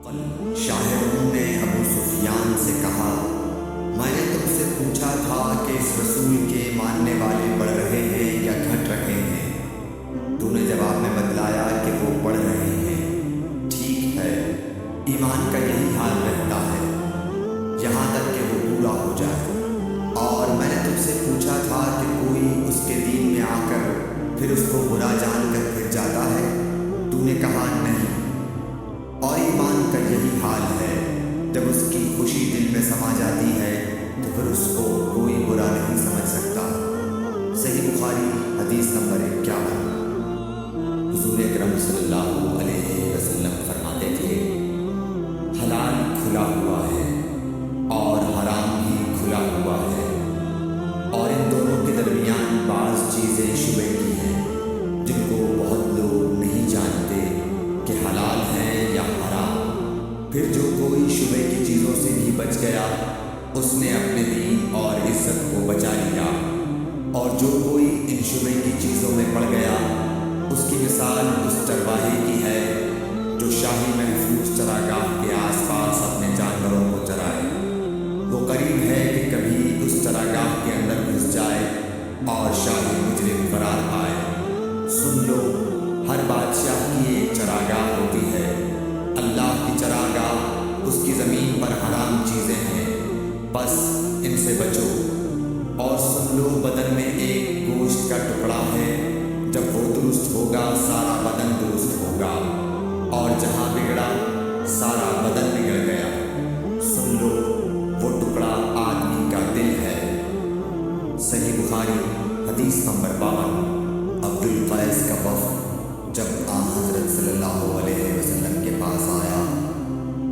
शाहिरों ने अबू सुफियान से कहा, मैंने तुमसे पूछा था कि इस रसूल के मानने वाले बढ़ रहे हैं या घट रहे हैं। तूने जवाब में बतलाया कि वो बढ़ रहे हैं। ठीक है, ईमान का यही हाल रहता है यहाँ तक कि वो पूरा हो जाए। और मैंने तुमसे पूछा था कि कोई उसके दीन में आकर फिर उसको बुरा जानकर फिर जाता है। तूने कहा नहीं। और ईमान का यही हाल है, जब उसकी खुशी दिल में समा जाती है तो फिर उसको कोई बुरा नहीं समझ सकता। सही बुखारी हदीस नंबर 51। हुजूर अकरम सल्लल्लाहु अलैहि वसल्लम फरमाते थे, हलाल खुला हुआ है और हराम भी खुला हुआ है, और इन दोनों के दरमियान बाज़ चीज़ें शुबे की हैं जिनको बहुत लोग नहीं जानते कि हलाल हैं या हराम। फिर जो कोई शुबे की चीज़ों से भी बच गया उसने अपने दीन और इज्जत को बचा लिया, और जो कोई इन शुबे की चीज़ों में पड़ गया उसकी मिसाल उस चरवाहे की है जो शाही महफूज चरागाह के आसपास अपने जानवरों को चराए। वो करीब है कि कभी उस चरागाह के अंदर घुस जाए और शाही मुजरिम फरार पाए। सुन लो, हर बादशाह की एक चरागाह होती है। अल्लाह की चरागाह उसकी ज़मीन पर हराम चीज़ें हैं, बस इनसे बचो। और सुन लो, बदन में एक गोश्त का टुकड़ा है, जब वो दुरुस्त होगा सारा बदन दुरुस्त होगा, और जहाँ बिगड़ा सारा बदन बिगड़ गया। सुन लो, वो टुकड़ा आदमी का दिल है। सही बुखारी हदीस नंबर 52। अब्दुल कैस का वफ़द जब हज़रत सल्लल्लाहु अलैहि वसल्लम के पास आया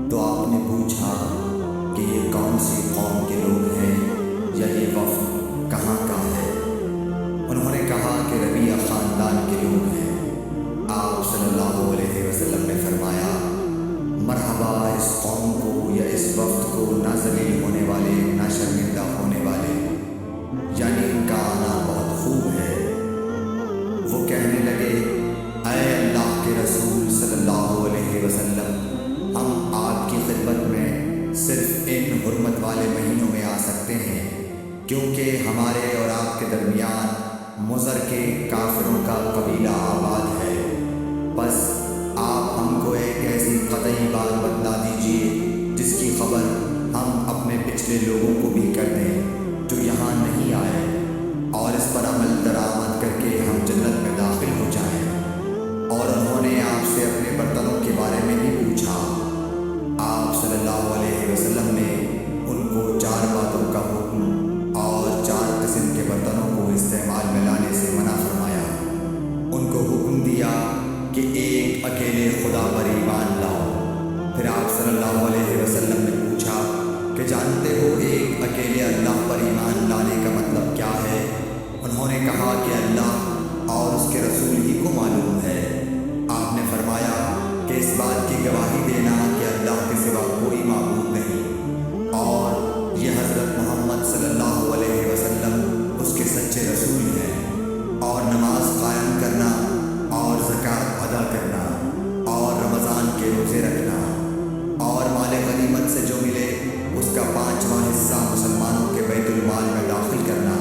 तो आपने पूछा कि ये कौन सी कौम के लोग हैं या ये वफ़द कहाँ का है। उन्होंने कहा कि रबिया ख़ानदान के लोग हैं। आप सल्लल्लाहु अलैहि वसल्लम ने फरमाया, मरहबा इस कौम को या इस वफ़द को, ना ज़लील होने वाले ना शर्मिंदा होने वाले, यानी इनका आना बहुत खूब है। वो कहने लगे, ऐ अल्लाह के रसूल सल्लल्लाहु अलैहि वसल्लम, हम आपकी खिदमत में सिर्फ इन हुर्मत वाले महीनों में आ सकते हैं, क्योंकि हमारे और आपके दरमियान मुज़र के काफिरों का कबीला आबाद है। बस आप हमको एक ऐसी कतई बात बतला दीजिए जिसकी खबर हम अपने पिछले लोगों को भी कर दें जो यहाँ नहीं आए, और इस पर अमल दरामद करके हम जन्नत में दाखिल हो जाएं। और उन्होंने आपसे अपने बर्तनों के बारे में भी पूछा। आप सल्लल्लाहु अलैहि वसल्लम ने उनको 4 बातों का हुक्म और 4 किस्म के बर्तनों को इस्तेमाल में लाने से मना फरमाया। उनको हुक्म दिया कि एक अकेले खुदा पर ईमान लाओ। फिर आप सल्लल्लाहु अलैहि वसल्लम ने पूछा कि जानते हो एक अकेले अल्लाह पर ईमान लाने का मतलब क्या है। उन्होंने कहा कि अल्लाह और उसके रसूल ही को मालूम है। आपने फरमाया कि इस बात की गवाही देना कि अल्लाह के सिवा कोई माबूद नहीं, और ये हज़रत मोहम्मद सल्लल्लाहु अलैहि वसल्लम उसके सच्चे रसूल हैं, और नमाज कायम करना और ज़कात अदा करना और रमज़ान के रोज़े रखना और माल गनीमत से जो मिले उसका 5वां हिस्सा मुसलमानों के बैतुल माल में दाखिल करना,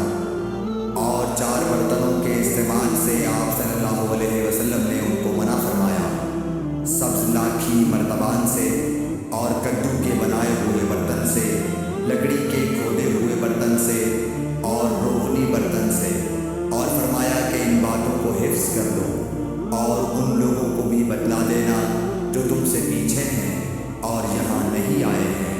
और 4 बर्तनों के इस्तेमाल से आप सल्लल्लाहु अलैहि वसल्लम ने उनको मना फरमाया। सब्ज़ लाखी मर्तबान से और कद्दू के बनाए हुए बर्तन से, लकड़ी के खोदे हुए बर्तन से और रोहनी बर्तन से, और फरमाया कि इन बातों को हिफ्ज़ कर लो और उन लोगों को भी बतला देना जो तुमसे पीछे हैं और यहाँ नहीं आए हैं।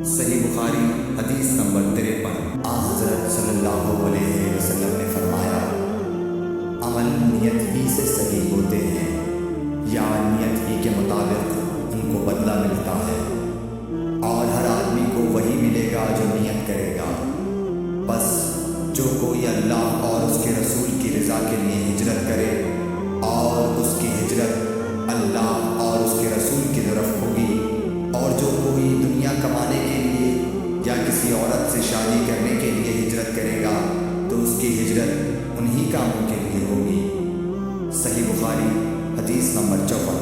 सही बुखारी हदीस नंबर 53। हज़रत सल्लल्लाहु अलैहि वसल्लम ने फरमाया, अमल नियत ही से सही होते हैं या नियत ही के मुताबिक उनको बदला मिलता है, और हर आदमी को वही मिलेगा जो नियत करेगा। बस जो कोई अल्लाह और उसके रसूल की रज़ा के लिए हिजरत करे और उसकी हिजरत अल्लाह और उसके रसूल की तरफ होगी, और जो कोई दुनिया कमाने के लिए या किसी औरत से शादी करने के लिए हिजरत करेगा तो उसकी हिजरत उन्हीं कामों के लिए होगी। सही बुखारी हदीस नंबर 54।